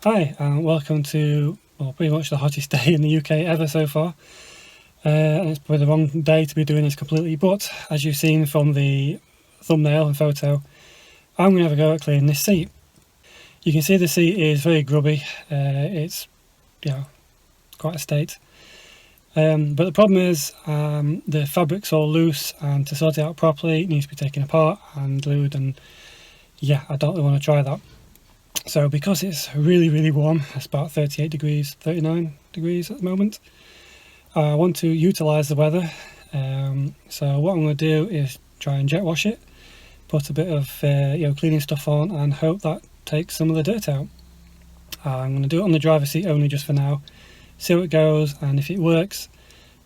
Hi, and welcome to, well, pretty much the hottest day in the UK ever so far. And it's probably the wrong day to be doing this completely, but as you've seen from the thumbnail and photo, I'm going to have a go at cleaning this seat. You can see the seat is very grubby. It's, quite a state. But the problem is the fabric's all loose, and to sort it out properly, it needs to be taken apart and glued, and yeah, I don't really want to try that. So because it's really warm, it's about 38 degrees, 39 degrees at the moment, I want to utilise the weather. So what I'm going to do is try and jet wash it, put a bit of cleaning stuff on, and hope that takes some of the dirt out. I'm going to do it on the driver's seat only just for now, see how it goes, and if it works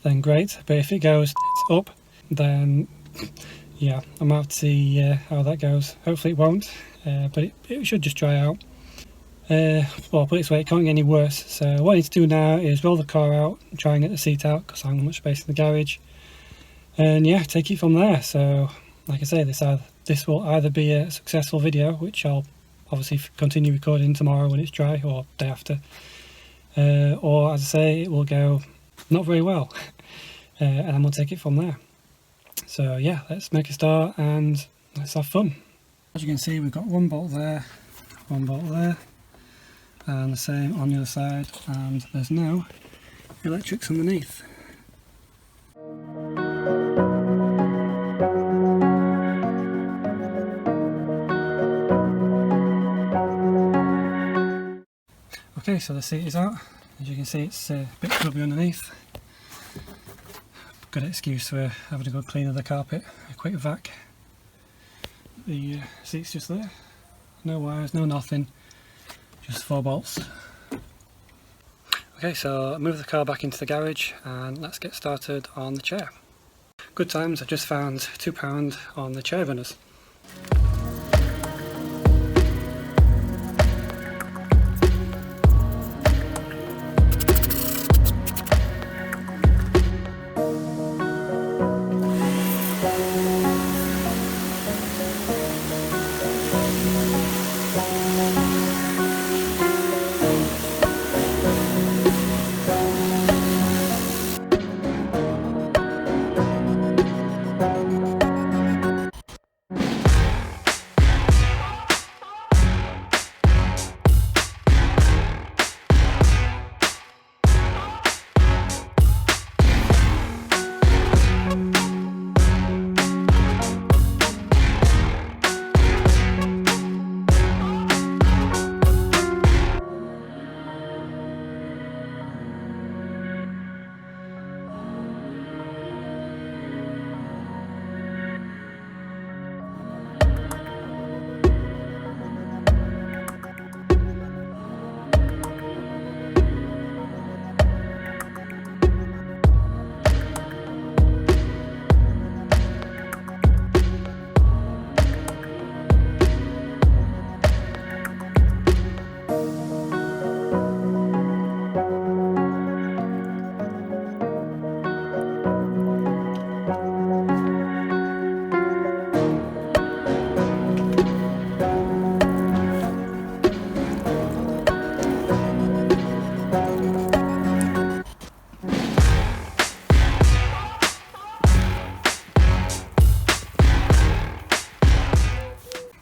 then great, but if it goes it's up, then yeah, I'm going to have to see how that goes. Hopefully it won't, but it should just dry out. Well, put it this way, it can't get any worse. So what I need to do now is roll the car out and try and get the seat out, because I haven't got much space in the garage, and yeah, take it from there. So like I say, this will either be a successful video, which I'll obviously continue recording tomorrow when it's dry, or day after, or as I say, it will go not very well, and I'm going to take it from there. So yeah, let's make a start and let's have fun. As you can see, we've got one bolt there, one bolt there, and the same on the other side, and there's no electrics underneath. Okay, so the seat is out. As you can see, it's a bit grubby underneath. Good excuse for having a good clean of the carpet, a quick vac. The seat's just there, no wires, no nothing, just 4 bolts. Okay, so move the car back into the garage and let's get started on the chair. Good times, I've just found £2 on the chair runners.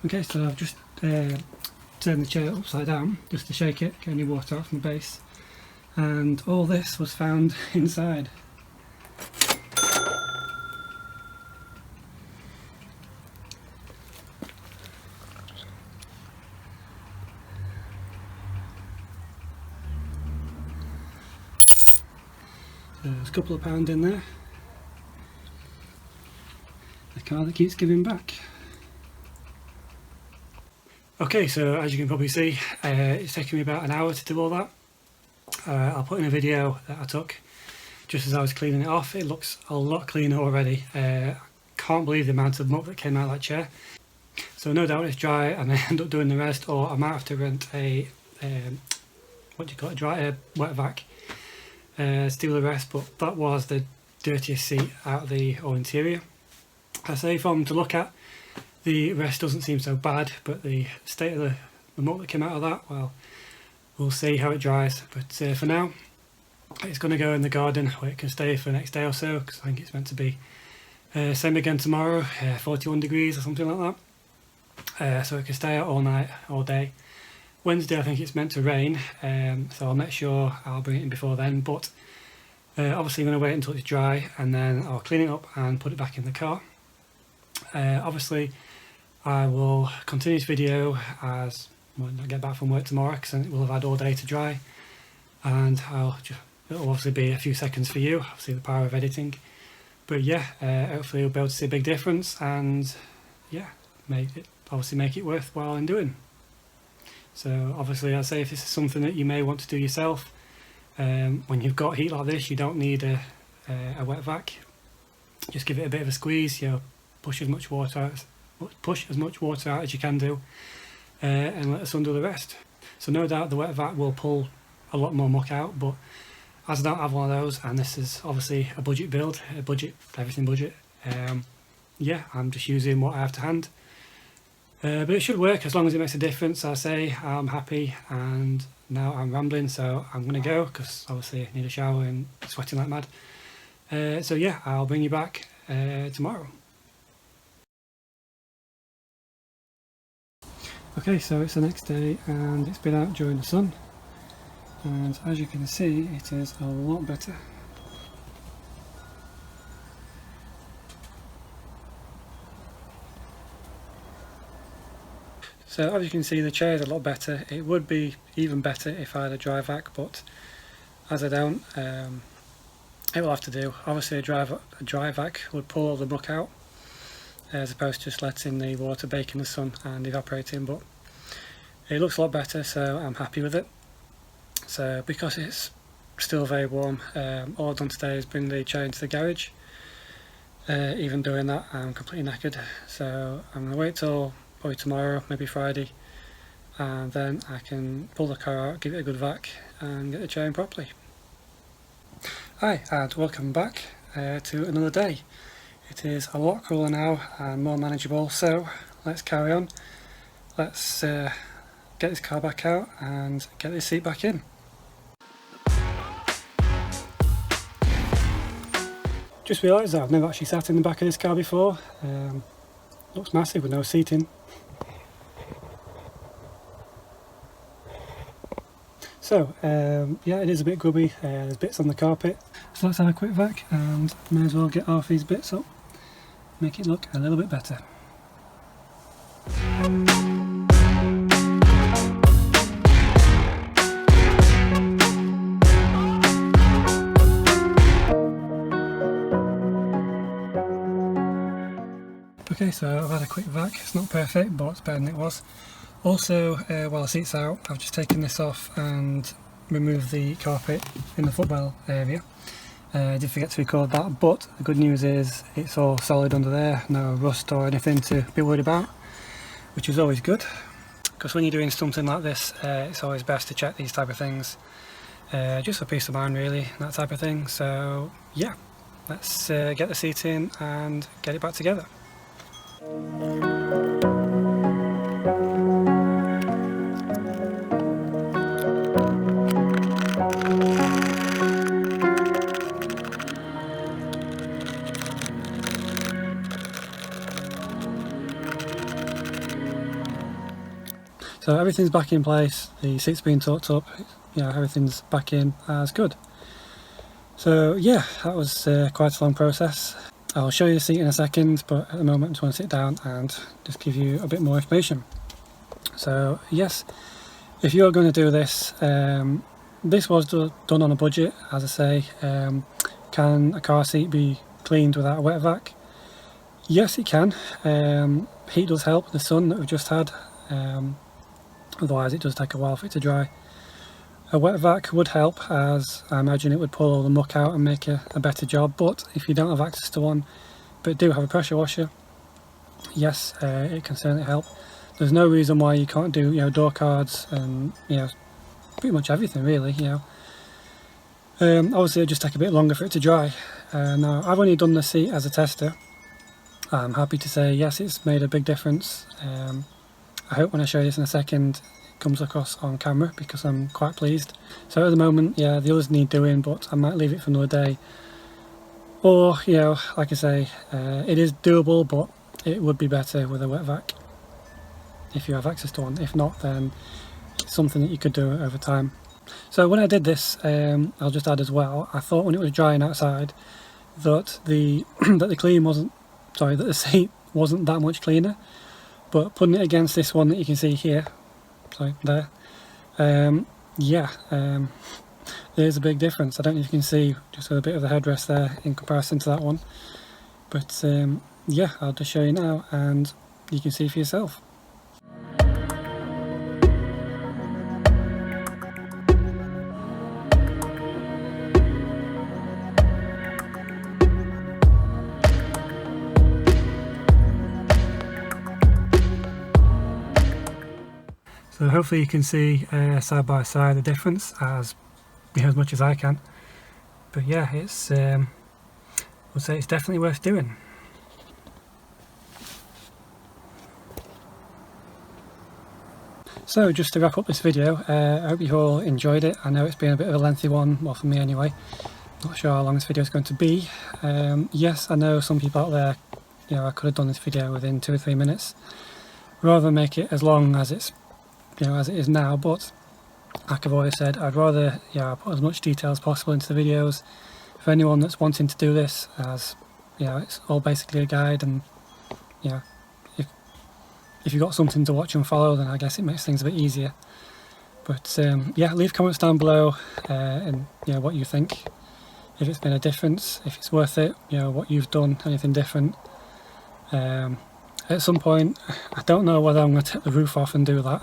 Okay, so I've just turned the chair upside down just to shake it, get any water out from the base, and all this was found inside. There's a couple of pounds in there. The car that keeps giving back. Okay, so as you can probably see, it's taken me about an hour to do all that. I'll put in a video that I took just as I was cleaning it off. It looks a lot cleaner already. Can't believe the amount of muck that came out of that chair. So no doubt it's dry and I end up doing the rest, or I might have to rent a wet vac to do the rest. But that was the dirtiest seat out of the whole interior. I say from to look at, the rest doesn't seem so bad, but the state of the muck that came out of that, well, we'll see how it dries. But for now, it's going to go in the garden where it can stay for the next day or so, because I think it's meant to be same again tomorrow, 41 degrees or something like that. So it can stay out all night, all day. Wednesday I think it's meant to rain, so I'll make sure I'll bring it in before then, but obviously I'm going to wait until it's dry and then I'll clean it up and put it back in the car. Obviously I will continue this video as when I get back from work tomorrow, because it will have had all day to dry, and it'll obviously be a few seconds for you, obviously the power of editing. But yeah, hopefully you'll be able to see a big difference, and yeah, make it worthwhile in doing. So obviously I'd say if this is something that you may want to do yourself, when you've got heat like this, you don't need a wet vac. Just give it a bit of a squeeze, push as much water out as you can do, and let the sun do the rest. So no doubt the wet vac will pull a lot more muck out, but as I don't have one of those, and this is obviously a budget build, everything budget, yeah, I'm just using what I have to hand. But it should work as long as it makes a difference. I say I'm happy, and now I'm rambling, so I'm going to go because obviously I need a shower and sweating like mad. So yeah, I'll bring you back tomorrow. Okay, so it's the next day and it's been out during the sun, and as you can see it is a lot better. So as you can see, the chair is a lot better. It would be even better if I had a dry vac, but as I don't, it will have to do. Obviously a dry vac would pull all the muck out, as opposed to just letting the water bake in the sun and evaporating, but it looks a lot better, so I'm happy with it. So because it's still very warm, all I've done today is bring the chair into the garage. Even doing that, I'm completely knackered, so I'm going to wait till probably tomorrow, maybe Friday, and then I can pull the car out, give it a good vac and get the chair in properly. Hi, and welcome back to another day. It is a lot cooler now and more manageable, so let's carry on. Let's get this car back out and get this seat back in. Just realised that I've never actually sat in the back of this car before. Looks massive with no seating. So yeah, it is a bit grubby, there's bits on the carpet, so let's have a quick vac and may as well get half these bits up, make it look a little bit better. Okay, so I've had a quick vac. It's not perfect, but it's better than it was. Also, while the seat's out, I've just taken this off and removed the carpet in the footwell area. I did forget to record that, but the good news is it's all solid under there, no rust or anything to be worried about, which is always good. Because when you're doing something like this, it's always best to check these type of things, just for peace of mind really, that type of thing. So yeah, let's get the seat in and get it back together. So everything's back in place, the seat's been torqued up, everything's back in as good. So yeah, that was quite a long process. I'll show you the seat in a second, but at the moment I just want to sit down and just give you a bit more information. So yes, if you're going to do this, this was done on a budget, as I say. Can a car seat be cleaned without a wet vac? Yes, it can. Heat does help, the sun that we've just had. Otherwise it does take a while for it to dry. A wet vac would help, as I imagine it would pull all the muck out and make a better job, but if you don't have access to one but do have a pressure washer, yes, it can certainly help. There's no reason why you can't do door cards and pretty much everything really. Obviously it'll just take a bit longer for it to dry. Now I've only done the seat as a tester. I'm happy to say yes, it's made a big difference. I hope when I show you this in a second comes across on camera, because I'm quite pleased. So at the moment, yeah, the others need doing, but I might leave it for another day. Or, you know, like I say, it is doable, but it would be better with a wet vac if you have access to one. If not, then it's something that you could do over time. So when I did this, I'll just add as well, I thought when it was drying outside that the that the seat wasn't that much cleaner, but putting it against this one that you can see here, sorry, there, there's a big difference. I don't know if you can see just a bit of the headrest there in comparison to that one, but yeah, I'll just show you now and you can see for yourself. So hopefully you can see side by side the difference, as much as I can. But yeah, it's I would say it's definitely worth doing. So just to wrap up this video, I hope you all enjoyed it. I know it's been a bit of a lengthy one, well for me anyway. Not sure how long this video is going to be. Yes, I know some people out there, you know, I could have done this video within 2 or 3 minutes, rather than make it as long as it's, you know, as it is now. But like I've always said, I'd rather, yeah, put as much detail as possible into the videos for anyone that's wanting to do this, as you know, it's all basically a guide, and you know, if you've got something to watch and follow, then I guess it makes things a bit easier. But yeah, leave comments down below and you know what you think, if it's been a difference, if it's worth it, you know, what you've done, anything different. At some point, I don't know whether I'm going to take the roof off and do that.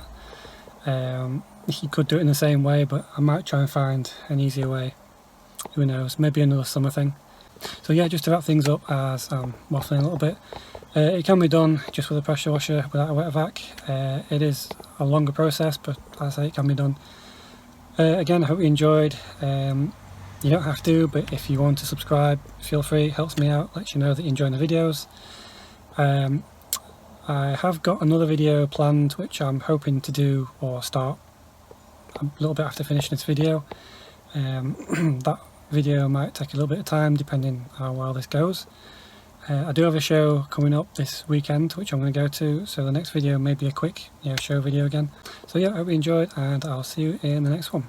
You could do it in the same way, but I might try and find an easier way. Who knows, maybe another summer thing. So yeah, just to wrap things up, as I'm waffling a little bit, it can be done just with a pressure washer without a wet vac. It is a longer process, but as I say, it can be done. Again, I hope you enjoyed. You don't have to, but if you want to subscribe, feel free. It helps me out, lets you know that you're enjoying the videos. I have got another video planned which I'm hoping to do or start a little bit after finishing this video. That video might take a little bit of time depending how well this goes. I do have a show coming up this weekend which I'm going to go to, so the next video may be a quick show video again. So yeah, I hope you enjoyed, and I'll see you in the next one.